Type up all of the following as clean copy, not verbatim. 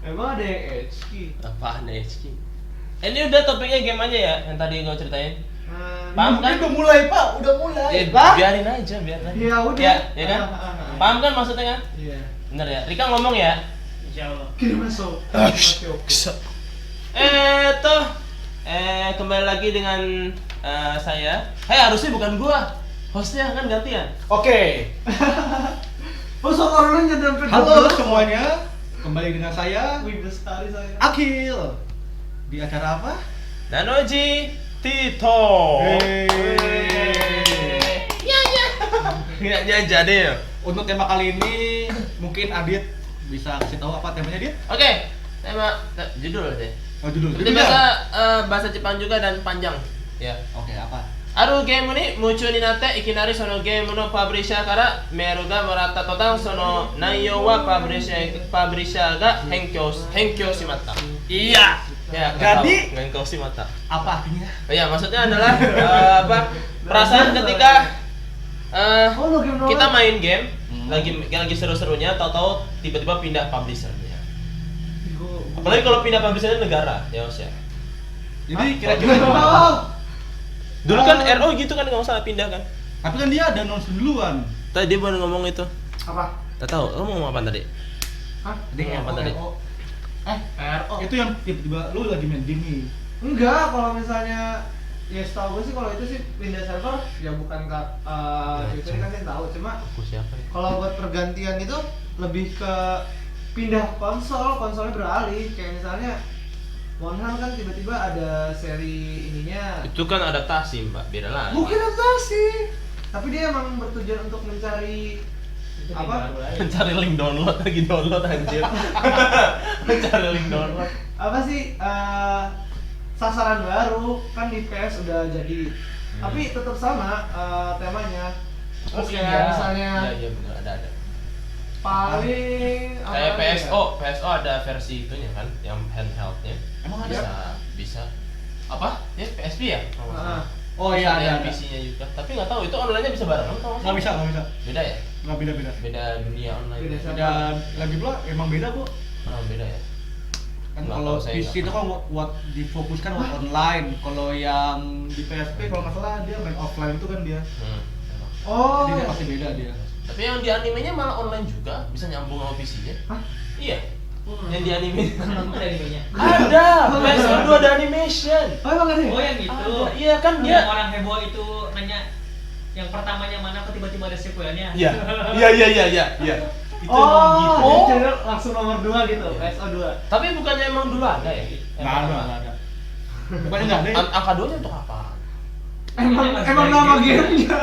Emang ada yang HQ? Apaan HQ? Ini udah topiknya game aja ya, yang tadi gue ceritain. Paham kan? Udah mulai Pak, udah mulai. Biarin aja, biarin aja. Ya udah. Ya kan? Paham kan maksudnya kan? Iya. Bener ya? Rika ngomong ya? Insyaallah. Kirim masuk. Kembali lagi dengan saya. Harusnya bukan gua. Hostnya kan gantian. Oke. Masuk orang nyadar Halo semuanya. Kembali dengan saya, Wih, sekali saya. Akil. Di acara apa? Nanoji Tito. Ya jadi ya. Untuk tema kali ini mungkin Adit bisa kasih tahu apa temanya, Dit? Oke, tema judul aja. Oh, judul. Itu bahasa Jepang juga dan panjang. Ya. Oke, apa? あるゲームに夢中になっていきなりそのゲームのパブリッシャーからメールがもらった途端その内容はパブリッシャーが返響しまった。Iya. Ya, Jadi返しまった。 apa artinya? Ya, maksudnya adalah perasaan ketika kita main game lagi seru-serunya tahu-tahu tiba-tiba pindah publishernya. Apalagi kalau pindah publishernya negara, ya Os ya. Jadi kira-kira Dulu kan RO gitu kan nggak usah pindah kan. tapi kan dia ada announce duluan. Tadi dia baru ngomong itu. Apa? Tak tahu, lo mau ngomong apa tadi? Hah? Dia ngomong apa tadi? RO. Itu yang tiba-tiba lu lagi main game nih. Enggak, kalau misalnya ya setahu gue sih kalau itu sih pindah server ya bukan itu dikasih tahu, cuma Aku siapa ya? kalau buat pergantian itu lebih ke pindah konsolnya beralih, kayak misalnya Monhan kan tiba-tiba ada seri ininya. Itu kan adaptasi mbak, beda lah. Bukan adaptasi, tapi dia emang bertujuan untuk mencari apa? Mencari link download anjir. Mencari link download. Apa sih sasaran baru kan di PS udah jadi, tapi tetap sama temanya. Terus kayak misalnya Iya benar ada. paling Kayak apa lagi ya? PSO ada versi itunya kan, yang handheldnya. Emang ada? Bisa. Apa? Ya PSP ya? Oh iya ada. PC-nya juga. Tapi nggak tahu itu online-nya bisa barengan atau Nggak bisa. Beda ya? Nggak beda. Beda dunia online. Beda. Dan lagi pula emang beda kok. Beda ya. Kan Nggak kalau tahu, saya PC nggak itu kan buat difokuskan buat online. Kalau yang di PSP kalau nggak salah dia main offline itu kan dia. Emang. Oh, Jadi dia pasti beda dia. Tapi yang di animenya malah online juga, bisa nyambung sama PC-nya. Hah? Iya. Yang di anime. Ada animenya. Ada. PS2 ada animation. oh emang ada ya? Oh yang itu. Ada. Iya kan Yang dia. orang heboh itu nanya yang pertamanya mana kok tiba-tiba ada sequelnya. Iya. Itu Oh, emang gitu. jadi channel langsung nomor 2 gitu, Iya. PSO 2. Tapi bukannya emang dulu ada ya? Nggak ada. Bukannya nggak ada ya? Angka 2-nya untuk apa? Emang nama gamenya.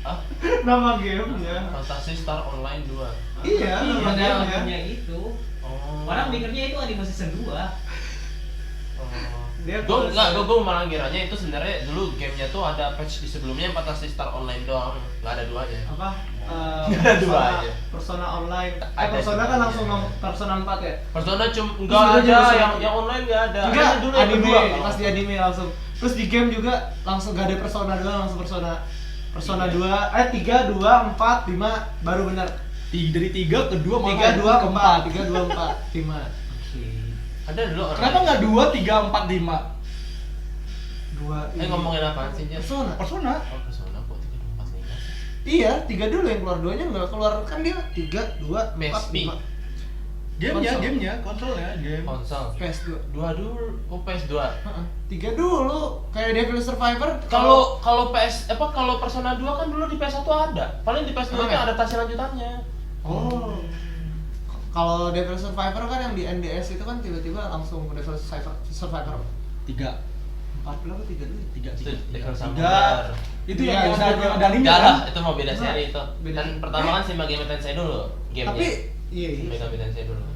Hah? Nama gamenya. Fantasy Star Online 2. Iya, nama Ada gamenya. albumnya itu. Oh. Orang mikirnya itu anime season 2. Dia Gue malah kiranya itu sebenarnya dulu gamenya tuh ada patch di sebelumnya Fantasy Star Online doang, nggak ada duanya. apa? Nggak ada dua aja. Persona online. Ada Persona juga, kan langsung iya. Persona 4 ya. Persona nggak Terus ada, juga jadi yang online nggak ada. Juga Ada dulu yang anime, kedua, kalau pas di anime langsung. Terus di game juga langsung gak ada Persona 2, langsung Persona 2, 3, 2, 4, 5 baru benar. Dari 3 ke 2 3, 2, 4, 3, 2, 4, 5. Ada dulu orang. Kenapa nggak 2, 3, 4, 5? 2. Ngomongin apaan sih dia? Persona. Persona. Oh, Persona kok 3, 2, 4, 5 sih? Iya, 3 dulu yang keluar, 2-nya enggak keluar. Kan dia 3, 2, 4, PSP. 5. Gamenya, konsolnya, game. Konsol. PS2. 2 dulu, PS2. 3 dulu, kayak Devil Survivor. Kalau kalau Persona 2 kan dulu di PS1 ada. Paling di PS2 Emang itu ya? adaptasi lanjutannya. Oh. Kalau Devil Survivor kan yang di NDS itu kan tiba-tiba langsung Devil Survivor 3. 4 berapa 3 dulu? 3. Itu Devil 3. Samudar. Itu Iya, yang bisa ada anime Enggak kan? lah, itu mau beda Nah, seri itu. beda. Dan pertama kan Shin Megami Tensei dulu gamenya. Tapi iya. Shin Megami Tensei dulu.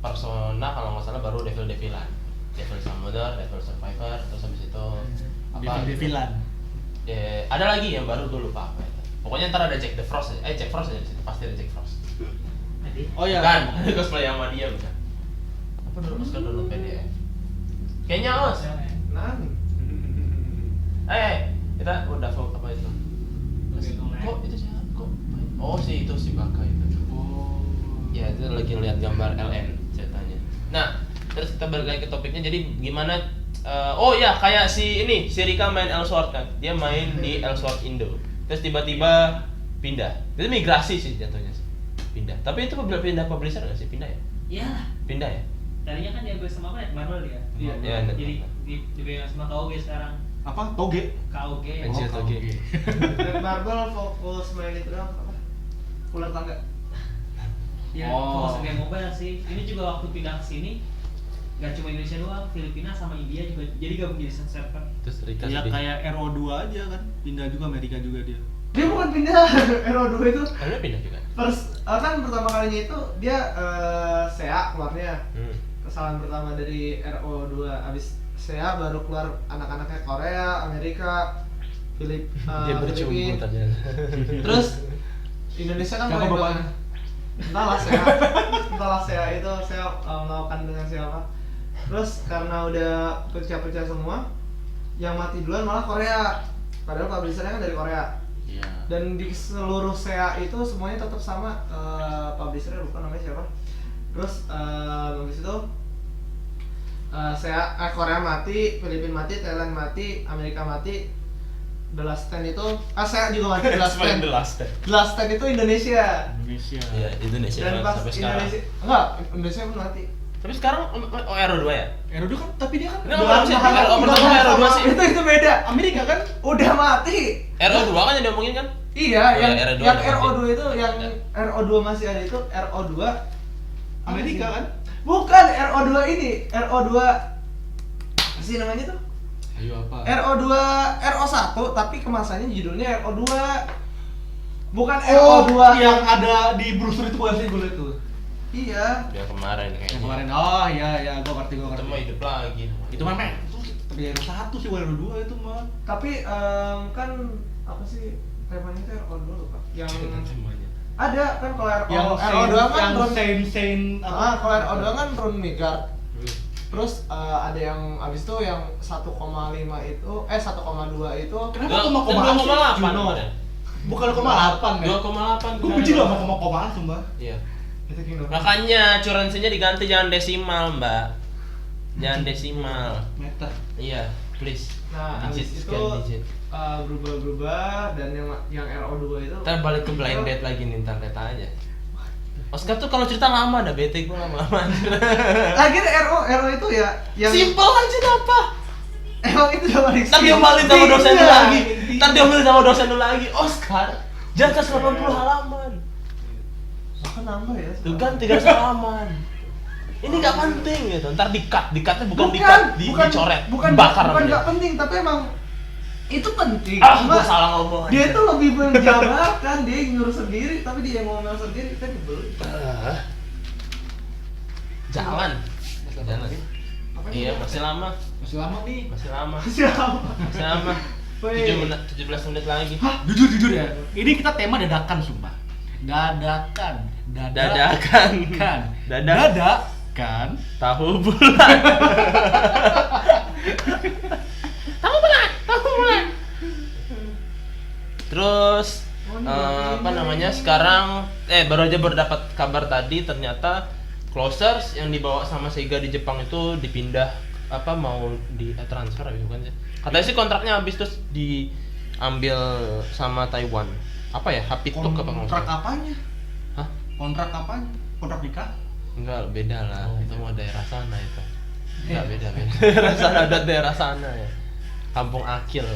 Persona kalau nggak salah baru Devilan. Devil Samudar, Devil Survivor, terus habis itu apa? Devilan. Ya, ada lagi yang baru gue lupa apa itu. Pokoknya ntar ada Jack the Frost aja. Jack Frost aja di situ. Pasti ada Jack Frost. Oh iya. Kan, cosplay sama dia bukan? Apa dulu pas download PDF? Kayaknya os. Nah. Kita udah vlog apa itu? Kok itu siapa? Kok? Oh si Baka itu. Oh. Ya itu lagi lihat gambar LN ceritanya. Nah, kita balik lagi ke topiknya. Jadi gimana? Oh ya, kayak si Rika main Elsword kan. Dia main di Elsword Indo. Terus tiba-tiba pindah. Itu migrasi sih jatuhnya. Pindah. Tapi itu pindah publisher nggak sih? Pindah ya? Iya. Pindah ya? Tadinya kan diambil sama apa? Marvel dia. Iya. Ya, Jadi dipegang sama KOG sekarang. Apa? Toge? KOG. Pensiun Toge. Dan Marvel fokus main itu doang apa? Ular tangga. Ya, Oh. fokus game mobile sih. Ini juga waktu pindah ke sini gak cuma Indonesia doang, Filipina sama India juga jadi gabung jadi server. Terus Rika Ya sedih. kayak RO2 aja kan, pindah juga Amerika juga dia. Dia bukan pindah RO2 itu. Dia pindah juga. Kan pertama kalinya itu dia SEA keluarnya. Kesalahan pertama dari RO2. Abis SEA baru keluar anak-anaknya Korea, Amerika, Dia bercumbu Filipina. ternyata. Terus Indonesia kan Siapa main bapaknya? Entahlah SEA itu saya melakukan dengan siapa. Terus karena udah pecah-pecah semua, yang mati duluan malah Korea. Padahal publishernya kan dari Korea. Iya. Dan di seluruh SEA itu semuanya tetap sama, publishernya lupa namanya siapa. Terus habis itu Korea mati, Filipina mati, Thailand mati, Amerika mati. The Last Stand itu SEA juga mati. The Last Stand. The Last Stand itu Indonesia. Indonesia. Iya, Indonesia Dan pas sampai sekarang. Indonesia pun mati. Tapi sekarang RO2 ya? RO2 kan, tapi dia kan Enggak, apa sih? Pertama RO2 sih. Itu beda. Amerika kan? Udah mati. RO2 kan yang diomongin kan? Iya, Oh, yang ya, RO2 yang ada RO2 masih. itu yang Ada. RO2 masih ada itu RO2 Amerika kan? Bukan RO2 ini, RO2 apa sih namanya tuh? Ayo apa? RO2 RO1 tapi kemasannya judulnya RO2. Bukan Oh, RO2 yang ada di brosur itu bukan sih gue liat tuh. Iya. Yang kemarin kayaknya. Yang kemarin. Oh iya iya, gue ngerti. Itu mah hidup lagi. Itu mah men. Tapi RO1 sih, bukan RO2 itu mah. Tapi kan apa sih temanya itu RO2 lupa. Yang Semuanya. ada kan kalau Yang RO2 kan yang run Saint kalau RO2 kan run Midgard. Terus ada yang abis itu yang 1,5 itu 1,2 itu Kenapa 2,8 Juno. kemarin? Bukan 0,8 men. 2,8 Gue benci loh sama koma sumpah. Iya. Itu Kino. Makanya currency-nya diganti jangan desimal, Mbak. Jangan desimal. Meter. Iya, please. Nah, Digit, abis itu scan digit. berubah-berubah dan yang RO2 itu Ntar balik ke blind date lagi nih, ntar lihat aja. Oscar tuh kalau cerita lama dah, bete gue lama-lama. lagi RO itu ya yang Simple aja apa? emang itu udah paling Ntar diomelin sama dosen lu Iya. lagi. Ntar diomelin sama dosen lu lagi. Oscar, jangan 80 halaman. Bahkan nambah ya. Tuh kan 300 halaman. Ini nggak penting gitu. Ntar di-cut-nya bukan dicoret, bukan bakar bukan namanya. nggak penting tapi emang itu penting. Gua salah ngomong. Dia tuh lebih menjabarkan, dia nyuruh sendiri tapi dia ngomong sendiri kan dibeli. Jalan. Jalan. Apa Iya, masih lama. Masih lama nih. Masih lama. Siapa? Masih lama. Woi. 17 menit lagi. Hah, jujur ya. Ini kita tema dadakan sumpah. Dadakan. Dadakan. Kan. Dadak. Dadakan. Tahu bulat. Tahu bulat. Terus apa namanya? Sekarang baru aja dapat kabar tadi ternyata Closers yang dibawa sama Sega di Jepang itu dipindah mau di transfer bukan sih? Katanya sih kontraknya habis terus diambil sama Taiwan. Apa ya? Hapituk apa nggak Kontrak salah? apanya? Hah? Kontrak apanya? Kontrak nikah? Enggak, beda lah. Itu mau daerah sana itu. Enggak Eh. beda. Daerah sana ada daerah sana ya. Kampung Akil.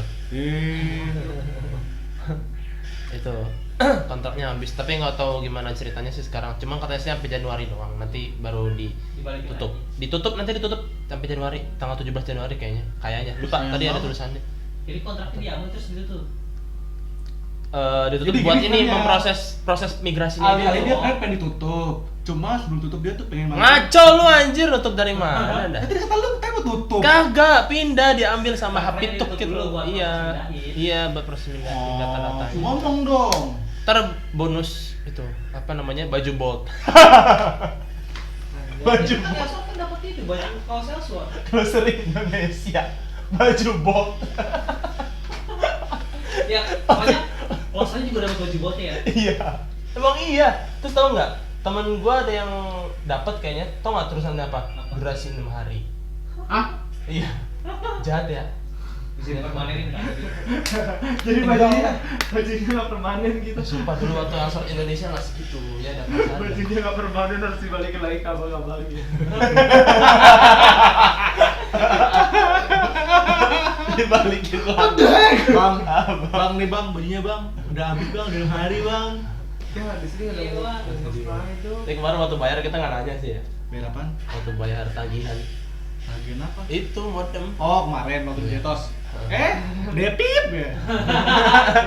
Itu kontraknya habis, tapi nggak tahu gimana ceritanya sih sekarang. Cuma katanya sih sampai Januari doang. Nanti baru Dibalikin ditutup. Nanti ditutup sampai Januari, tanggal 17 Januari kayaknya. Kayaknya. Lupa Sayang tadi ada banget. tulisannya. Jadi kontraknya diambil terus ditutup. Ditutup Jadi buat gini ini sebenarnya. proses migrasinya Alih-alih dia dulu. kan pengen ditutup. Cuma sebelum tutup dia tuh pengen Ngaco lu anjir, tutup dari mana dah? Tadi kata lu kan mau tutup. Kagak, pindah diambil sama Makanya Hapituk ditutup gitu. dulu buat Iya. pindahin. Iya, buat proses pindahin data-data. Ngomong dong. Ntar bonus itu apa namanya? Baju bolt. Baju. Kan kan dapat itu banyak kaos Elsewhere. Closer Indonesia. Baju bolt. Ya, pokoknya Losanya juga dapat baju botnya ya. Iya. Emang iya. Terus tahu nggak? temen gua ada yang dapat kayaknya, tau nggak terusannya apa? Durasi 6 hari. Ah, Iya. Jahat ya. Bisa dipermanenin kan? Jadi bajunya nggak permanen gitu. Sumpah dulu waktu asal Indonesia nggak segitu, ya ada pasarnya. Bajunya nggak permanen harus dibalikin lagi ke abang-abangnya. Dibalikin lagi. bang nih bang, bajunya bang, udah habis bang, udah 6 hari bang. Ya di sini ada Iya, Bang. permanen itu. Tapi kemarin waktu bayar kita nggak nanya sih ya. Biar apaan? Waktu bayar tagihan. Bagian apa? Itu modem. Oh kemarin waktu di Jetos. Depip ya.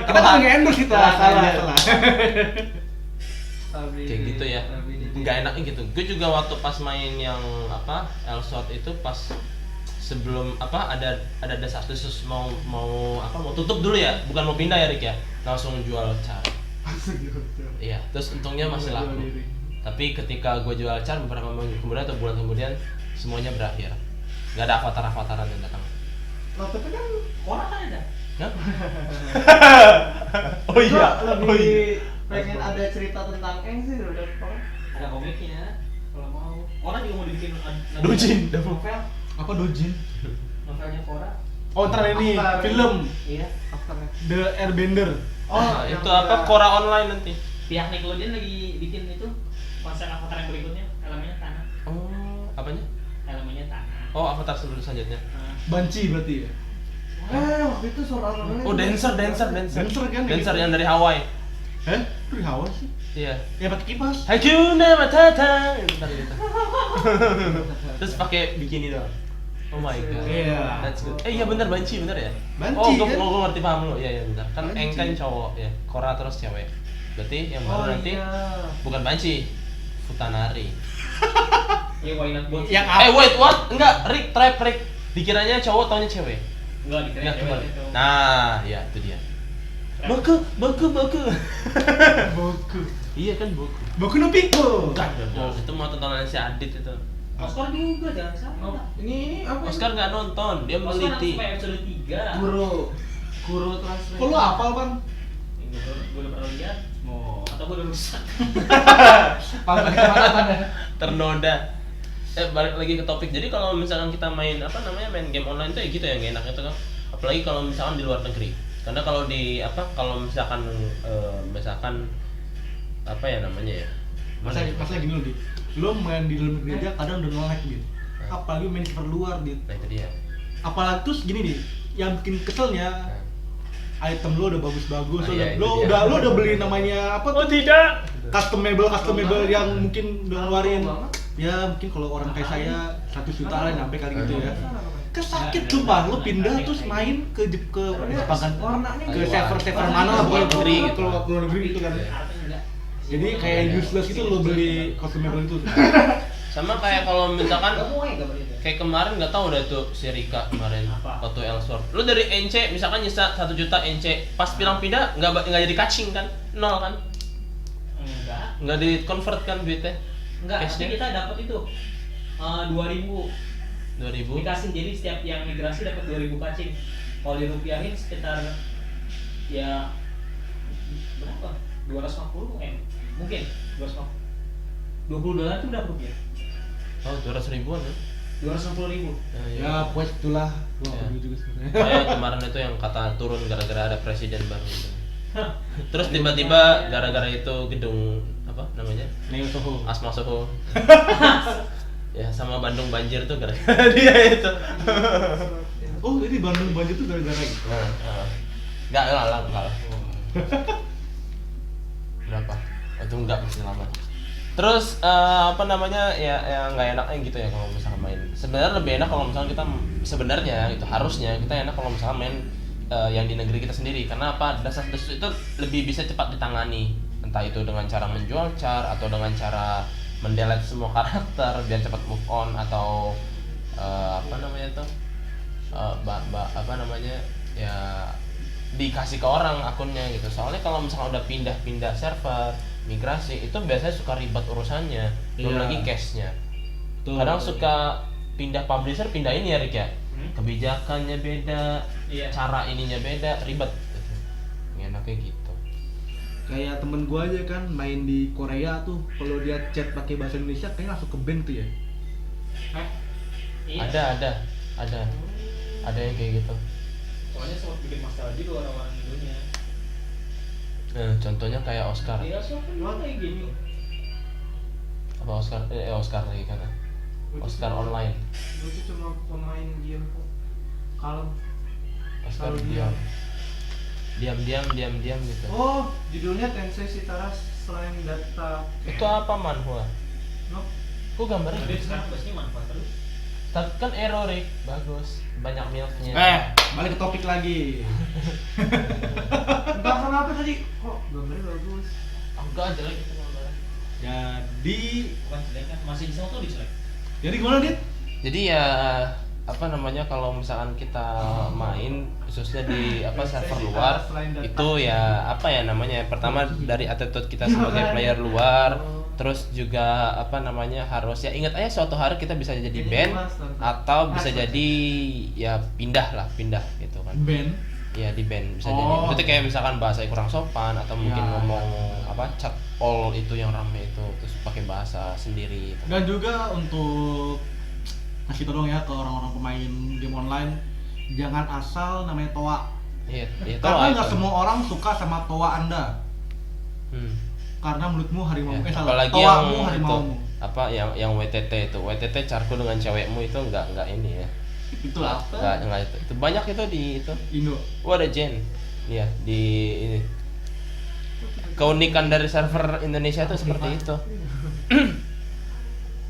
Kita kan nggak endorse kita, salah. Kayak gitu ya. Nggak enaknya gitu. Gue juga waktu pas main yang apa Elsword itu pas sebelum apa ada desas-desus mau apa mau tutup dulu ya, bukan mau pindah ya Rick ya, langsung jual car. Iya, terus untungnya masih laku. Tapi ketika gue jual car beberapa minggu kemudian atau bulan kemudian semuanya berakhir. Nggak ada avatar-avataran yang datang. Loh, tapi kan Orang kan ada. Hah? Oh iya. lebih pengen ada cerita tentang Eng sih udah orang. Ada komiknya kalau mau. Orang juga mau dibikin Dojin. novel. Apa dojin? Novelnya Korra. Oh ntar ini Avatar. film Iya. Afternya. The Airbender. Oh, yang itu apa udah- Korra online nanti. Pihak Nickelodeon lagi bikin itu konsep avatar yang berikutnya, elemennya tanah. Oh, apanya? Elemennya tanah. Oh, avatar selanjutnya. Nah, Banci berarti ya? Waktu itu suara orangnya. Oh, dancer. Dancer kan, Dancer gitu. yang dari Hawaii. Hah? Dari Hawaii sih? Iya. Ya pakai kipas. Hakuna Matata. Bentar gitu. Terus pakai bikini doang. Oh my god. Iya. That's good. Iya bener Banci bener ya? Banci, Oh, gue kan? ngerti paham lu. Iya bener. Kan Banci. Eng kan cowok ya. Korra terus cewek. Berarti yang baru nanti bukan Banci, Futanari. ya why not both? Yang Wait, what? Enggak, Rick. Dikiranya cowok taunya cewek. Enggak dikira Enggak cewek kebalik. itu. Nah, ya itu dia. Boku. Boku. Iya kan Boku. Boku no Pico. Itu mau tontonan si Adit itu. Oscar juga jangan salah. Ini apa? Oscar nggak nonton, dia Oscar meliti. sampai episode 3. Guru translate. Kok lu hafal bang? Gue udah pernah lihat Oh. atau gue udah rusak. Ternoda. Balik lagi ke topik. Jadi kalau misalkan kita main main game online tuh ya gitu ya, nggak enak itu kan. Apalagi kalau misalkan di luar negeri. Karena kalau di kalau misalkan apa ya namanya ya? Masa gini loh, Dit. Lu main di dalam negeri aja kadang udah nge-lag gitu. Apalagi main server luar, Dit. Nah itu dia. Apalagi terus gini, Dit. Yang bikin keselnya item lu udah bagus-bagus, Ah, iya, lu itu dia. udah beli namanya apa tuh? tidak. Customable yang mungkin udah ngeluarin banget. ya mungkin kalau orang kayak saya 1 juta lah sampai kali gitu ya. Kesakit sumpah lu pindah terus main ke Jepang kan, Warnanya ke gitu. server mana lah pokoknya Negeri gitu. kalau keluar negeri gitu kan. Artinya enggak. Jadi kayak useless itu lu beli customable itu. Sama kayak kalau misalkan Enggak mau ya gambar itu. kayak kemarin nggak tahu udah tuh si Rika kemarin Apa? waktu Elsword. Lu dari NC misalkan nyisa 1 juta NC, pas bilang pindah nggak jadi kacing kan? 0 kan? Nggak di convert kan duitnya? Enggak, Cashnya? tapi kita dapat itu 2000 2000. dikasih, jadi setiap yang migrasi dapat 2000 kacing. Kalau dirupiahin sekitar ya berapa? 250 mungkin 250. $20 itu berapa rupiah? Oh, 200 ribuan ya? 260.000. Ya puas itulah gua Ya. nggak peduli juga sebenarnya. Kayak kemarin itu yang kata turun gara-gara ada presiden baru itu. Terus tiba-tiba gara-gara itu gedung apa namanya? Neo Soho. Asma Soho. Ya sama Bandung banjir tuh gara-gara dia itu. Oh, ini Bandung banjir tuh gara-gara itu. Enggak lah. Berapa? Itu enggak mesti lama. Terus apa namanya ya nggak enaknya gitu ya kalau misalnya main. Sebenarnya lebih enak kalau misalnya kita itu harusnya kita enak kalau misalnya main yang di negeri kita sendiri. Karena apa? Desas-desus itu lebih bisa cepat ditangani. Entah itu dengan cara menjual car atau dengan cara mendelete semua karakter biar cepat move on atau apa namanya itu apa namanya ya dikasih ke orang akunnya gitu. Soalnya kalau misalnya udah pindah server migrasi itu biasanya suka ribet urusannya, belum Iya. lagi cashnya. Betul. Kadang suka pindah publisher, pindah ini ya Rick ya. Hmm? Kebijakannya beda, Iya. cara ininya beda, ribet gitu. Enaknya gitu. Kayak temen gua aja kan main di Korea tuh, kalau dia chat pakai bahasa Indonesia kayaknya langsung ke ban tuh ya. Hah? Iya. Ada yang kayak gitu. Soalnya sempat bikin masalah juga orang-orang Indonesia. Contohnya kayak Oscar. Iya, so kan kayak gitu. Apa Oscar lagi kan? Oscar online. Gue sih cuma pemain game kok. Kalem. Oscar Kalau diam gitu. Oh, judulnya Tensei Shitara selain data. Itu apa manhwa? Nope. Kok gambarnya? Jadi sekarang bahasnya manfaat terus. Tapi kan Erorik bagus, banyak milknya. Balik ke topik lagi. Entah kenapa tadi kok gambarnya bagus. Enggak jelek itu gambarnya. Jadi Bukan jelek kan, masih bisa tuh dijelek. gimana Dit? Jadi ya apa namanya kalau misalkan kita main khususnya di server luar itu ya apa ya namanya pertama dari attitude kita sebagai player luar, terus juga apa namanya harus ya ingat aja suatu hari kita bisa jadi band atau bisa jadi ya pindah gitu kan. Band. Ya di band bisa jadi. Itu kayak misalkan bahasa kurang sopan atau mungkin ngomong chat all itu yang rame itu terus pakai bahasa sendiri. Dan juga untuk kasih tolong ya ke orang-orang pemain game online, jangan asal namanya toa. Iya, Karena nggak itu. semua orang suka sama toa Anda. Karena menurutmu harimau Ya, salah. apalagi Toamu yang harimaumu. itu apa yang WTT itu carku dengan cewekmu itu enggak ini ya. Itu apa? Enggak itu. Itu banyak itu di itu. Indo. Ada Jen. Iya, di ini. Keunikan dari server Indonesia itu seperti itu.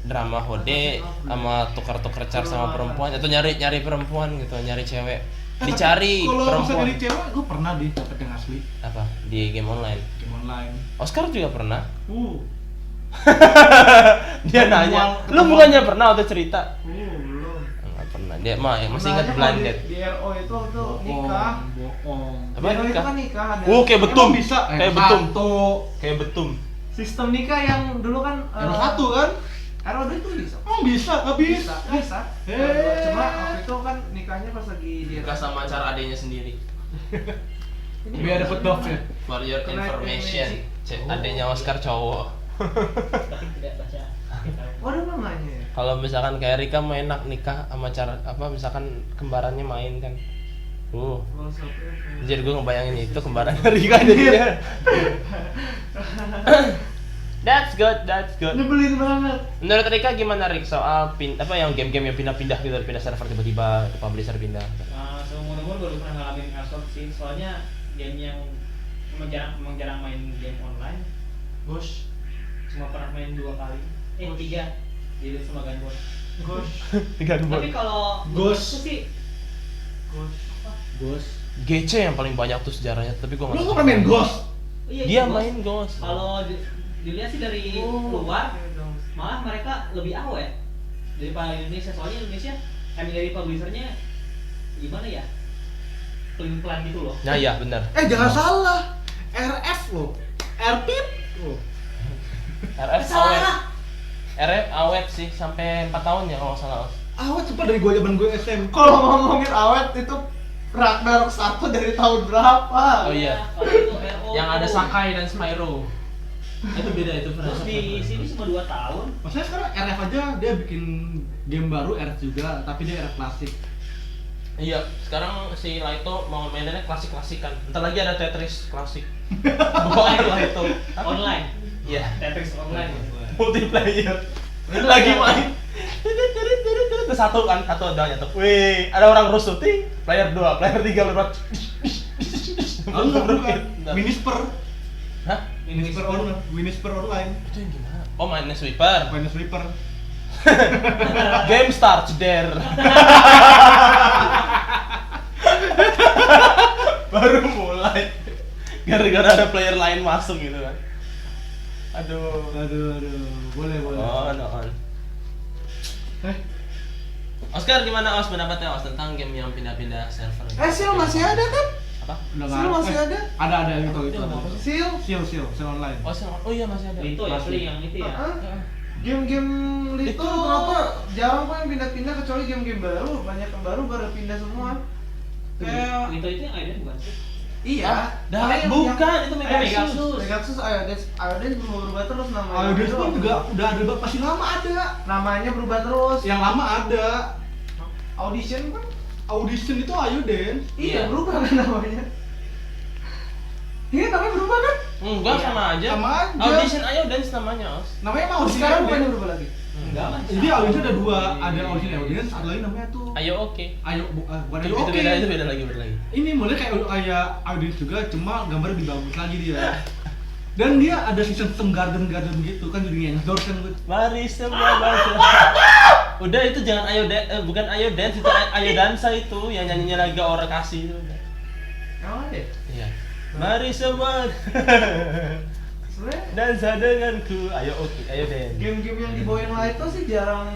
Drama hode sama tukar-tukar car sama perempuan atau nyari perempuan gitu, nyari cewek. Dicari Kalau perempuan. misalnya di cewek, gue pernah dapet yang asli Apa? Di game online. game online. Oscar juga pernah. Dia Ketemu- nanya, ketemu- lu bukannya pernah waktu cerita? Belum. Enggak pernah. Dia masih ingat Makanya kalau blinded. Di RO itu nikah. Bohong. Apa Di RO itu nikah? kan nikah ada. Kayak betum. Emang bisa? Kayak betum. Kayak betum. Sistem nikah yang dulu kan Euro 1 kan? RO itu bisa. Emang bisa? Nggak bisa. Bisa. Cuma waktu itu kan nikahnya pas lagi di Nikah sama pacar adenya sendiri. Biar dapet buff ya. For your Kena information. informasi. Adenya Oscar cowok. Tapi tidak baca. Waduh namanya ya. Kalau misalkan kayak Rika main nikah sama cara apa misalkan kembarannya main kan. Kalau satu Jadi gue ngebayangin itu kembaran Rika jadinya. That's good. nyebelin banget. Menurut Rika gimana Rik soal yang game-game yang pindah-pindah gitu, pindah server tiba-tiba ke publisher pindah. Seumur umur baru pernah ngalamin Assault sih, soalnya game yang emang jarang main game online. Gosh. Cuma pernah main 2 kali, 3 jadi sama Gunboard. Gosh. Tapi kalau Ghost. itu sih Ghost. GC yang paling banyak tuh sejarahnya, tapi gue Lu nggak pernah main Ghost? iya, Dia Ghost. main Ghost. Kalau dilihat sih dari luar malah mereka lebih awet daripada Indonesia, soalnya Indonesia dari publishernya gimana ya, clean plan gitu loh. Nah ya benar. Jangan salah. RF lo. RPIP lo. RF awet. RF awet sih sampai 4 tahun ya kalau nggak salah. Awet cepat dari gua zaman gue SMP. Kalau ngomongin awet itu Ragnarok 1 dari tahun berapa? Oh iya. Kalau itu RO Yang ada Sakai dan Spyro. Itu beda itu. terus di sini cuma 2 tahun. Maksudnya sekarang RF aja dia bikin game baru RF juga, tapi dia RF klasik. Iya, sekarang si Laito mau mainnya klasik-klasikan. Bentar lagi ada Tetris klasik. Pokoknya Laito. Online. Iya. Tetris online. Multiplayer. Lagi main. Terus satu udah nyatu. Wih, ada orang rusuh. Ting. Player 2, player 3 lewat. Bukan. Minisper. Hah? Minisper online. Itu yang gimana? Oh, mainnya sweeper. Main sweeper. Game starts there. Baru mulai. Gara-gara ada player lain masuk gitu kan. Aduh. Boleh. On. Oscar gimana Os pendapatnya Os tentang game yang pindah-pindah server? Seal masih ada kan? Apa? Udah Seal masih ada? Ada itu. Seal online. Oh iya masih ada. Itu ya beli yang itu ya. Game-game itu Itu kenapa jarang kok yang pindah-pindah kecuali game-game baru, banyak yang baru pindah semua. Kayak Itu yang Aiden bukan sih? Iya. Bukan, itu Megaxus. Megaxus Iodance berubah terus namanya. Iodance pun juga udah ada masih lama ada. Namanya berubah terus. Yang lama ada. Audition kan? Audition itu Iodance. Iya, berubah kan namanya. Iya, namanya berubah kan? Enggak, sama aja. Sama aja. Audition Iodance namanya, Os. Namanya emang Audition Sekarang Iodance. bukannya berubah lagi? Enggak, Mas. Jadi Audition ada dua, ada Audition Iodance, ada lagi namanya tuh Ayo oke. bukan Itu Ayo Oke. beda lagi. Ini mulai kayak Audience juga, cuma gambarnya lebih bagus lagi dia. Dan dia ada sistem garden gitu kan jadinya endorse kan gue. Mari semua bangsa. Udah itu jangan bukan Ayo Dance, itu Ayo Dansa itu yang nyanyinya lagu orang kasih itu. Emang ada? Iya. Mari semua Sebenarnya dansa denganku. Ayo oke, ayo dance. game-game yang dibawain Light itu sih jarang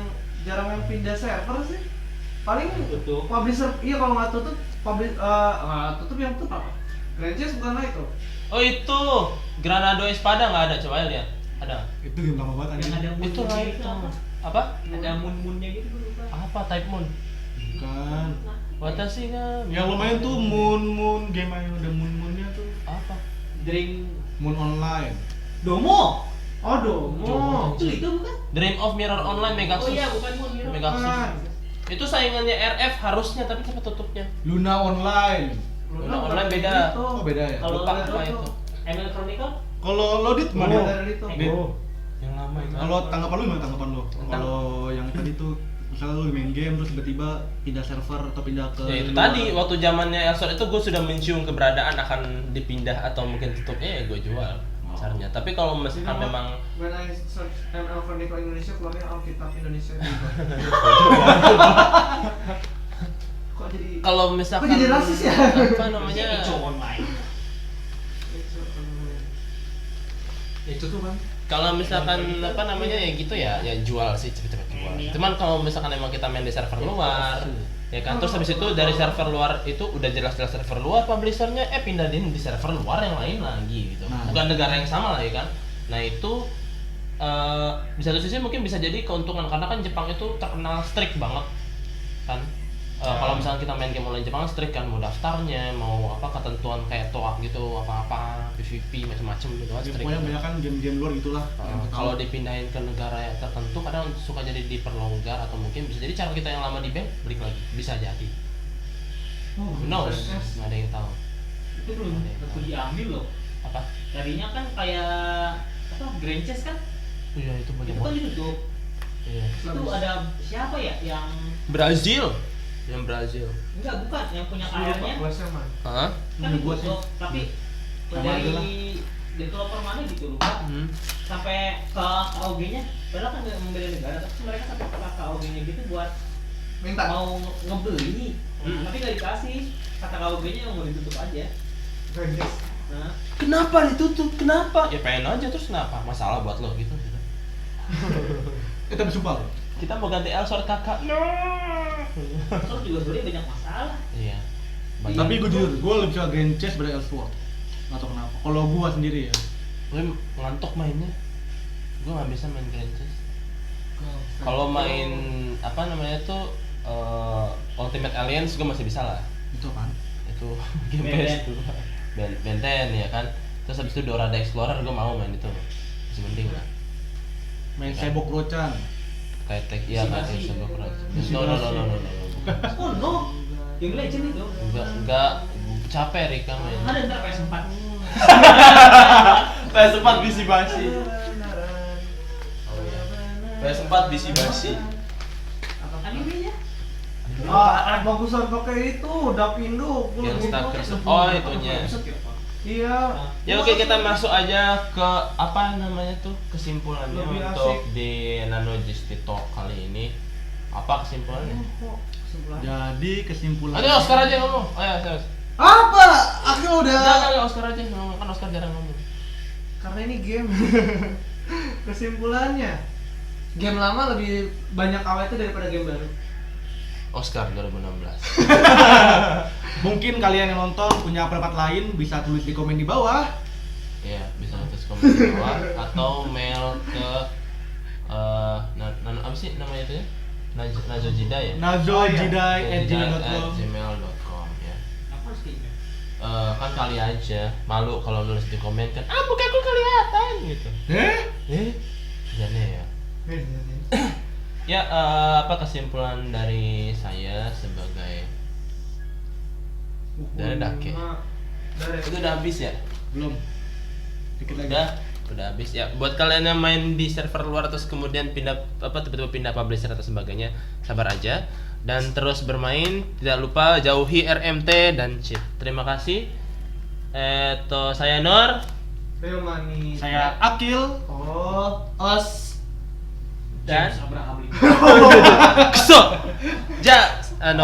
yang pindah server sih. Paling Tutup. publisher, iya kalau nggak tutup, tutup yang tutup apa? Ranges bukan Light tuh. Oh itu Granado Espada nggak ada, coba lihat. Ada. Itu game lama banget Yang ada anjing. Itu moon-moonnya Light itu itu. apa? Apa? Ada moon-moonnya gitu gue lupa. Apa Type Moon? Bukan. Watashi ga Yang lumayan tuh Moon game yang ada Moonnya tuh. apa? Drink Moon Online. Domo. Oh, Domo. Itu bukan? Dream of Mirror Online Oh Megaxus. iya, bukan moon gitu. Megaxus. Bukan. Itu saingannya RF harusnya, tapi siapa tutupnya? Luna Online. Luna Online beda. Oh beda ya. Kalau Lupa itu apa itu. ML Chronicle? Kalau lo dit Oh, mana? dari itu. Dit. Yang lama itu. Kalau tanggapan lu gimana tanggapan lo? Tentang- Kalau yang tadi tuh misalnya lu main game terus tiba-tiba pindah server atau pindah ke Ya itu luar. tadi waktu zamannya Elsor itu gue sudah mencium keberadaan akan dipindah atau mungkin tutupnya, ya gue jual besarnya. Tapi kalau misalkan memang When I search ML Chronicle Indonesia keluarnya Alkitab Indonesia juga. Kok jadi kalau misalkan Kok jadi rasis ya? apa namanya? Ico Online. Itu tuh kan. Kalau misalkan apa namanya ya gitu ya jual sih, cepet-cepet jual. Cuman kalau misalkan emang kita main di server luar, ya kan, terus habis itu dari server luar itu udah jelas-jelas server luar publishernya pindahin di server luar yang lain lagi gitu. Nah. Bukan negara yang sama lah ya kan. Nah itu di satu sisi mungkin bisa jadi keuntungan karena kan Jepang itu terkenal strict banget kan. Kalau misalnya kita main game online Jepang strict kan, mau daftarnya, mau apa ketentuan kayak TOA gitu, apa-apa, PVP macam-macam gitu kan strict. Pokoknya banyak kan game-game luar gitulah. yang Kalau ketahuan. dipindahin ke negara yang tertentu kadang suka jadi diperlonggar atau mungkin bisa jadi cara kita yang lama di bank balik lagi, bisa jadi. Who knows? Nggak ada yang tahu. Itu belum tentu diambil loh. Apa? Tadinya kan kayak apa? Grand Chess kan? Iya itu banyak Itu kan banget. ditutup. Iya. Itu ada siapa ya yang Brazil. Yang Brazil. enggak bukan yang punya Lupa kayanya kelasnya mana? Hah? kan Menurut gua sih. ditutup tapi Sama aja lah. dari developer mana gitu lupa sampai ke KOG-nya padahal kan nggak membeli negara tapi mereka sampai ke KOG-nya gitu buat Minta. mau ngebeli Hmm. tapi nggak dikasih kata KOG-nya yang mau ditutup aja Ranges. nah Kenapa ditutup? Kenapa? Ya pengen aja terus kenapa? Masalah buat lo gitu. Tapi sumpah loh. Kita mau ganti Elsor kakak. No. terus juga sebenarnya banyak masalah Iya. Tapi gue jujur, gue lebih suka Grand Chess daripada Elsword. Nggak tau kenapa. Kalau gue sendiri ya. Gue ngantuk mainnya. Gue nggak bisa main Grand Chess. Kalau main apa namanya tuh Ultimate Alliance gue masih bisa lah. Itu apaan? Itu game PS tuh. Benten ya kan. Terus habis itu Dora the Explorer gue mau main itu. Masih mending lah. Main Sebok Rocan. Kayak tag iya kayak Simulasi. Sebok Roach. Simulasi. No. oh no yang legend itu Enggak capek Rika main. ada ntar PS4 PS4 bisi basi. PS4 bisi basi. animenya Bagusan pakai itu, Dapindo. gua Yang lupa. Starkers. Oh itunya. Iya. Ya oke kita masuk aja ke apa namanya tuh kesimpulannya Lebih untuk asik. di Nanogisti Talk kali ini. Apa kesimpulannya? Jadi kesimpulan. Ayo Oscar aja ngomong. Ayo Oscar. Apa? Aku udah. Enggak Oscar aja ngomong, kan Oscar jarang ngomong. Karena ini game. Kesimpulannya, game lama lebih banyak awetnya daripada game baru. Oscar 2016. Mungkin kalian yang nonton punya pendapat lain bisa tulis di komen di bawah. Iya, bisa tulis komen di bawah atau mail ke apa sih namanya itu ya? Nazojida ya? Nazojidai@gmail.com. @gmail.com ya. apa harus kayak gitu? kan kali aja malu kalau nulis di komen kan mukaku kelihatan gitu. Jangan ya. Ya apa kesimpulan dari saya sebagai dari Dake? Itu udah habis ya? Belum. Dikit lagi. Udah habis ya. Buat kalian yang main di server luar terus kemudian pindah tiba-tiba pindah publisher atau sebagainya, sabar aja dan terus bermain. Tidak lupa jauhi RMT dan cheat. Terima kasih. Saya Nur. Filmani. Saya Akil. Os. Dan James Abraham Lincoln. Kesok.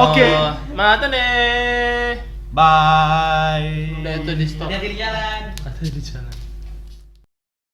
Oke. Mata nih. Bye. Udah itu di stop. Hati-hati di jalan. Atau di jalan.